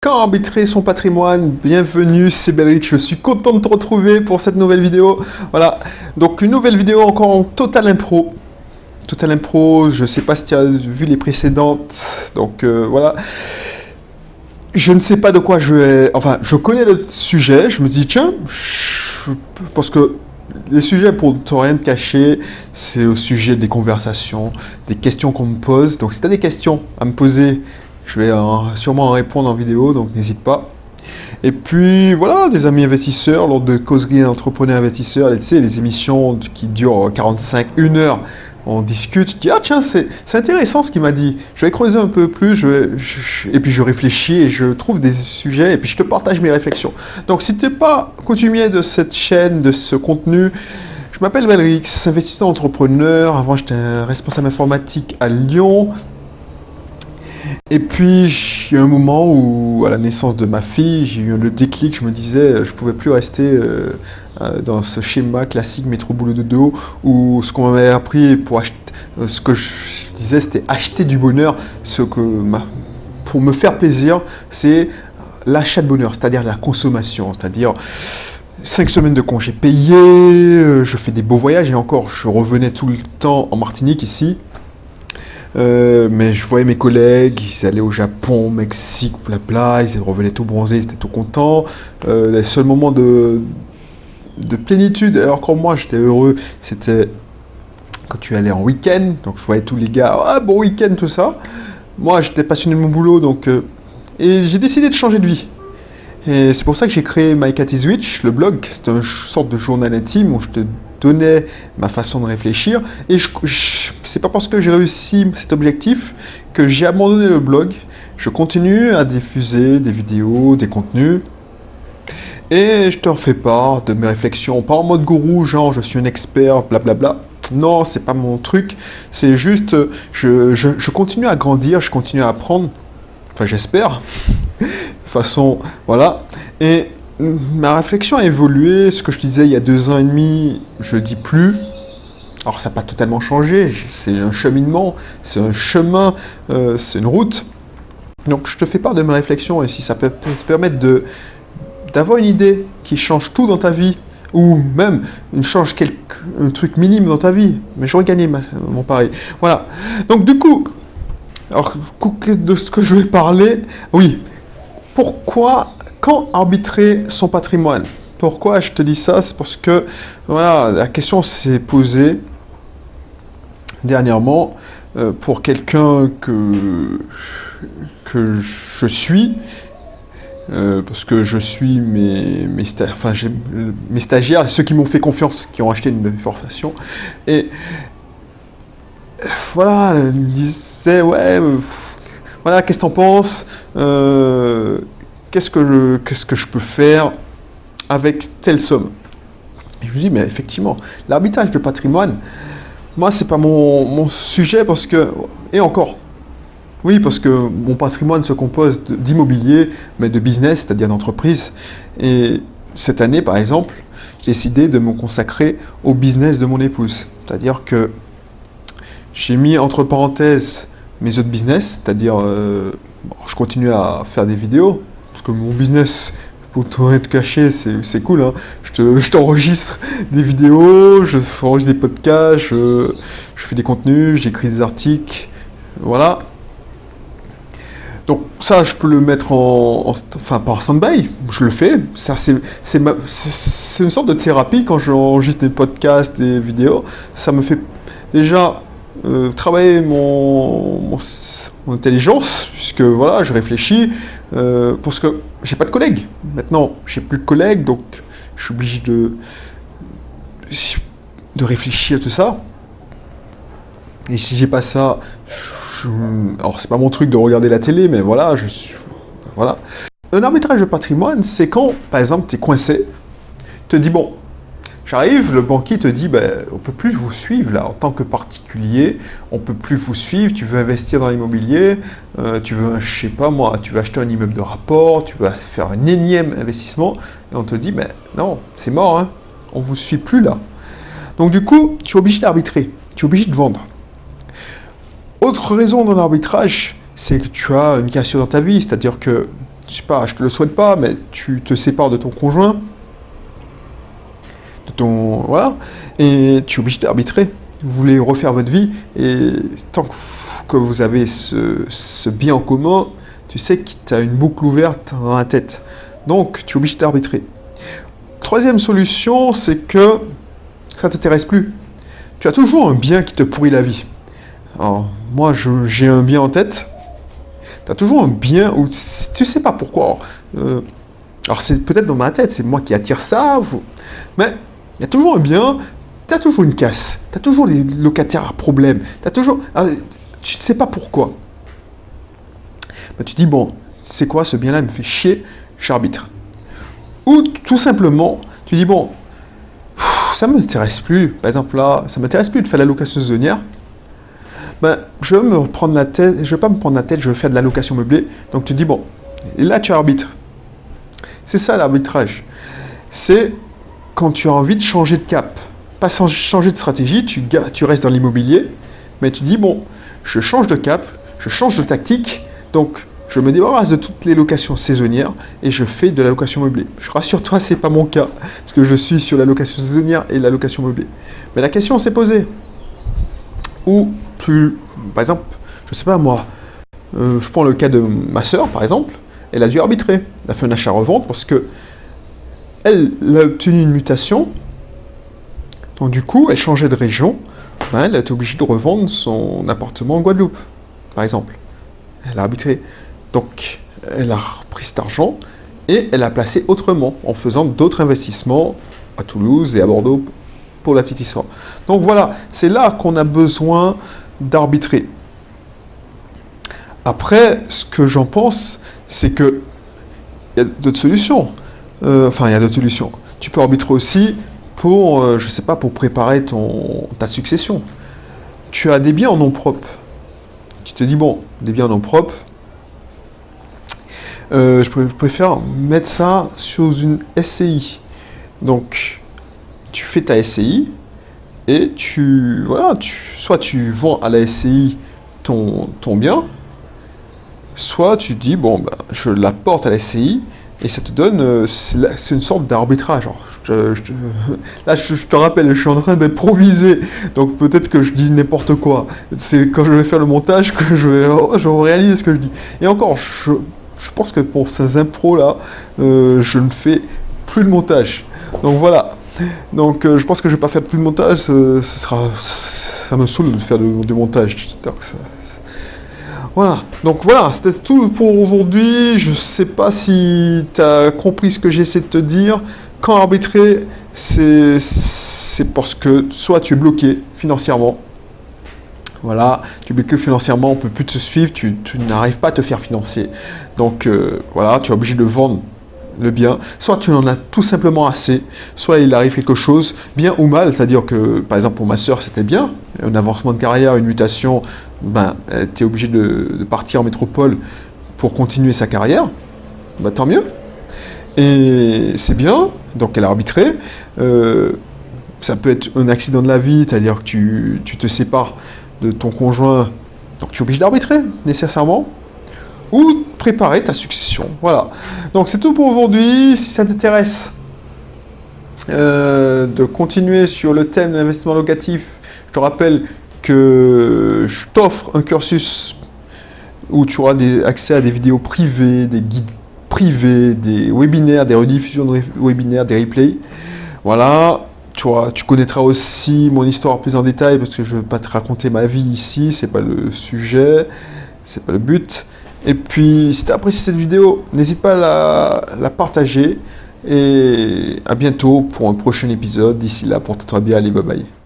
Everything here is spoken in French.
Quand arbitrer son patrimoine, bienvenue, c'est Belric, je suis content de te retrouver pour cette nouvelle vidéo. Voilà, donc une nouvelle vidéo encore en total impro. Total impro, je sais pas si tu as vu les précédentes, donc voilà. Je ne sais pas de quoi je vais... Enfin, je connais le sujet, je me dis tiens, parce que les sujets, pour ne rien te cacher, c'est au sujet des conversations, des questions qu'on me pose. Donc si tu as des questions à me poser, je vais sûrement en répondre en vidéo, donc n'hésite pas. Et puis voilà, des amis investisseurs, lors de causeries entrepreneurs investisseurs, tu sais, les émissions qui durent 45, 1 heure, on discute, je dis ah tiens, c'est intéressant ce qu'il m'a dit, je vais creuser un peu plus, et puis je réfléchis et je trouve des sujets, et puis je te partage mes réflexions. Donc si tu n'es pas coutumier de cette chaîne, de ce contenu, je m'appelle Belrix, investisseur entrepreneur, avant j'étais un responsable informatique à Lyon. Et puis, il y a un moment où, à la naissance de ma fille, j'ai eu le déclic, je me disais, je ne pouvais plus rester dans ce schéma classique métro boulot dodo, où ce qu'on m'avait appris pour acheter, ce que je disais, c'était acheter du bonheur, pour me faire plaisir, c'est l'achat de bonheur, c'est-à-dire la consommation, c'est-à-dire 5 semaines de congés payés, je fais des beaux voyages, et encore, je revenais tout le temps en Martinique ici. Mais je voyais mes collègues, ils allaient au Japon, au Mexique, blabla, ils revenaient tout bronzés, ils étaient tout contents. Le seul moment de plénitude, alors quand moi j'étais heureux, c'était quand tu allais en week-end. Donc je voyais tous les gars, ah bon week-end, tout ça. Moi j'étais passionné de mon boulot, donc et j'ai décidé de changer de vie. Et c'est pour ça que j'ai créé My Cat is Witch, le blog. C'est une sorte de journal intime où je te donnais ma façon de réfléchir. Et c'est pas parce que j'ai réussi cet objectif que j'ai abandonné le blog. Je continue à diffuser des vidéos, des contenus. Et je te refais part de mes réflexions. Pas en mode gourou, genre je suis un expert, blablabla. Non, c'est pas mon truc. C'est juste, je continue à grandir, je continue à apprendre. Enfin, j'espère. De façon, voilà. Et ma réflexion a évolué. Ce que je disais il y a 2 ans et demi, je ne dis plus. Alors, ça n'a pas totalement changé. C'est un cheminement, c'est un chemin, c'est une route. Donc, je te fais part de ma réflexion. Et si ça peut te permettre d'avoir une idée qui change tout dans ta vie, ou même change un truc minime dans ta vie, mais j'aurais gagné mon pari. Voilà. Donc, du coup, alors, de ce que je vais parler, oui, pourquoi, quand arbitrer son patrimoine? Pourquoi je te dis ça? C'est parce que, voilà, la question s'est posée dernièrement pour quelqu'un que je suis, parce que je suis mes stagiaires, ceux qui m'ont fait confiance, qui ont acheté une formation, et voilà, il me disait, ouais, voilà, qu'est-ce que t'en penses, qu'est-ce que je peux faire avec telle somme? Et je me dis, mais effectivement, l'arbitrage de patrimoine, moi, c'est pas mon sujet parce que, et encore, oui, parce que mon patrimoine se compose d'immobilier, mais de business, c'est-à-dire d'entreprise. Et cette année, par exemple, j'ai décidé de me consacrer au business de mon épouse. C'est-à-dire que j'ai mis entre parenthèses mes autres business, c'est-à-dire je continue à faire des vidéos, parce que mon business, pour tout être caché, c'est cool. Hein. Je t'enregistre des vidéos, je enregistre des podcasts, je fais des contenus, j'écris des articles, voilà. Donc ça, je peux le mettre enfin, par stand-by, je le fais. C'est une sorte de thérapie quand j'enregistre des podcasts, des vidéos. Ça me fait déjà travailler mon intelligence, puisque voilà, je réfléchis, parce que j'ai pas de collègues. Maintenant, j'ai plus de collègues, donc je suis obligé de réfléchir à tout ça. Et si j'ai pas ça, alors c'est pas mon truc de regarder la télé, mais voilà, voilà. Un arbitrage de patrimoine, c'est quand, par exemple, tu es coincé, te dis bon, j'arrive, le banquier te dit, ben, on ne peut plus vous suivre là, en tant que particulier, on ne peut plus vous suivre, tu veux investir dans l'immobilier, tu veux, je sais pas moi, tu veux acheter un immeuble de rapport, tu veux faire un énième investissement, et on te dit, ben non, c'est mort, hein, on ne vous suit plus là. Donc du coup, tu es obligé d'arbitrer, tu es obligé de vendre. Autre raison dans l'arbitrage, c'est que tu as une cassure dans ta vie, c'est-à-dire que je sais pas, je te le souhaite pas, mais tu te sépares de ton conjoint, voilà, et tu es obligé d'arbitrer. Vous voulez refaire votre vie, et tant que vous avez ce bien en commun, tu sais que tu as une boucle ouverte dans la tête. Donc, tu es obligé d'arbitrer. Troisième solution, c'est que ça ne t'intéresse plus. Tu as toujours un bien qui te pourrit la vie. Alors, moi, j'ai un bien en tête. Tu as toujours un bien où tu sais pas pourquoi. Alors, c'est peut-être dans ma tête, c'est moi qui attire ça, mais il y a toujours un bien, tu as toujours une casse, tu as toujours les locataires à problème, tu as toujours... Alors, tu ne sais pas pourquoi. Ben, tu dis, bon, c'est quoi ce bien-là, il me fait chier, j'arbitre. Ou tout simplement, tu dis, bon, ça ne m'intéresse plus. Par exemple, là, ça ne m'intéresse plus de faire la location saisonnière. Ben, je vais me prendre la tête, je vais pas me prendre la tête, je vais faire de la location meublée. Donc tu dis, bon, et là tu arbitres. C'est ça l'arbitrage. C'est quand tu as envie de changer de cap. Pas sans changer de stratégie, tu restes dans l'immobilier, mais tu dis, bon, je change de cap, je change de tactique, donc je me débarrasse de toutes les locations saisonnières et je fais de la location meublée. Je rassure-toi, c'est pas mon cas, parce que je suis sur la location saisonnière et la location meublée. Mais la question s'est posée. Ou plus, par exemple, je sais pas moi, je prends le cas de ma sœur, par exemple, elle a dû arbitrer. Elle a fait un achat-revente parce que elle a obtenu une mutation. Donc du coup, elle changeait de région. Ben, elle a été obligée de revendre son appartement en Guadeloupe, par exemple. Elle a arbitré. Donc, elle a repris cet argent et elle a placé autrement, en faisant d'autres investissements à Toulouse et à Bordeaux, pour la petite histoire. Donc voilà, c'est là qu'on a besoin d'arbitrer. Après, ce que j'en pense, c'est que il y a d'autres solutions. Il y a d'autres solutions. Tu peux arbitrer aussi pour, je sais pas, pour préparer ta succession. Tu as des biens en nom propre. Tu te dis, bon, des biens en nom propre, je préfère mettre ça sur une SCI. Donc, tu fais ta SCI et soit tu vends à la SCI ton bien, soit tu dis, bon, ben, je l'apporte à la SCI et ça te donne, c'est une sorte d'arbitrage. Là, je te rappelle, je suis en train d'improviser, donc peut-être que je dis n'importe quoi. C'est quand je vais faire le montage que je réalise ce que je dis. Et encore, je pense que pour ces impros-là, je ne fais plus le montage. Donc voilà. Donc je pense que je vais pas faire plus de montage, ça me saoule de faire du montage. Voilà, donc voilà, c'était tout pour aujourd'hui. Je sais pas si tu as compris ce que j'essaie de te dire. Quand arbitrer, c'est parce que soit tu es bloqué financièrement, voilà, tu es bloqué financièrement, on ne peut plus te suivre, tu n'arrives pas à te faire financer. Donc voilà, tu es obligé de vendre le bien, soit tu en as tout simplement assez, soit il arrive quelque chose, bien ou mal, c'est-à-dire que, par exemple, pour ma soeur, c'était bien, un avancement de carrière, une mutation, ben, elle était obligée de partir en métropole pour continuer sa carrière, ben, tant mieux, et c'est bien, donc elle a arbitré, ça peut être un accident de la vie, c'est-à-dire que tu te sépares de ton conjoint, donc tu es obligé d'arbitrer, nécessairement, ou préparer ta succession. Voilà. Donc c'est tout pour aujourd'hui. Si ça t'intéresse de continuer sur le thème de l'investissement locatif, je te rappelle que je t'offre un cursus où tu auras accès à des vidéos privées, des guides privés, des webinaires, des rediffusions de webinaires, des replays. Voilà. Tu connaîtras aussi mon histoire plus en détail parce que je ne vais pas te raconter ma vie ici, c'est pas le sujet, c'est pas le but. Et puis, si tu as apprécié cette vidéo, n'hésite pas à la partager. Et à bientôt pour un prochain épisode. D'ici là, porte-toi bien. Allez, bye bye.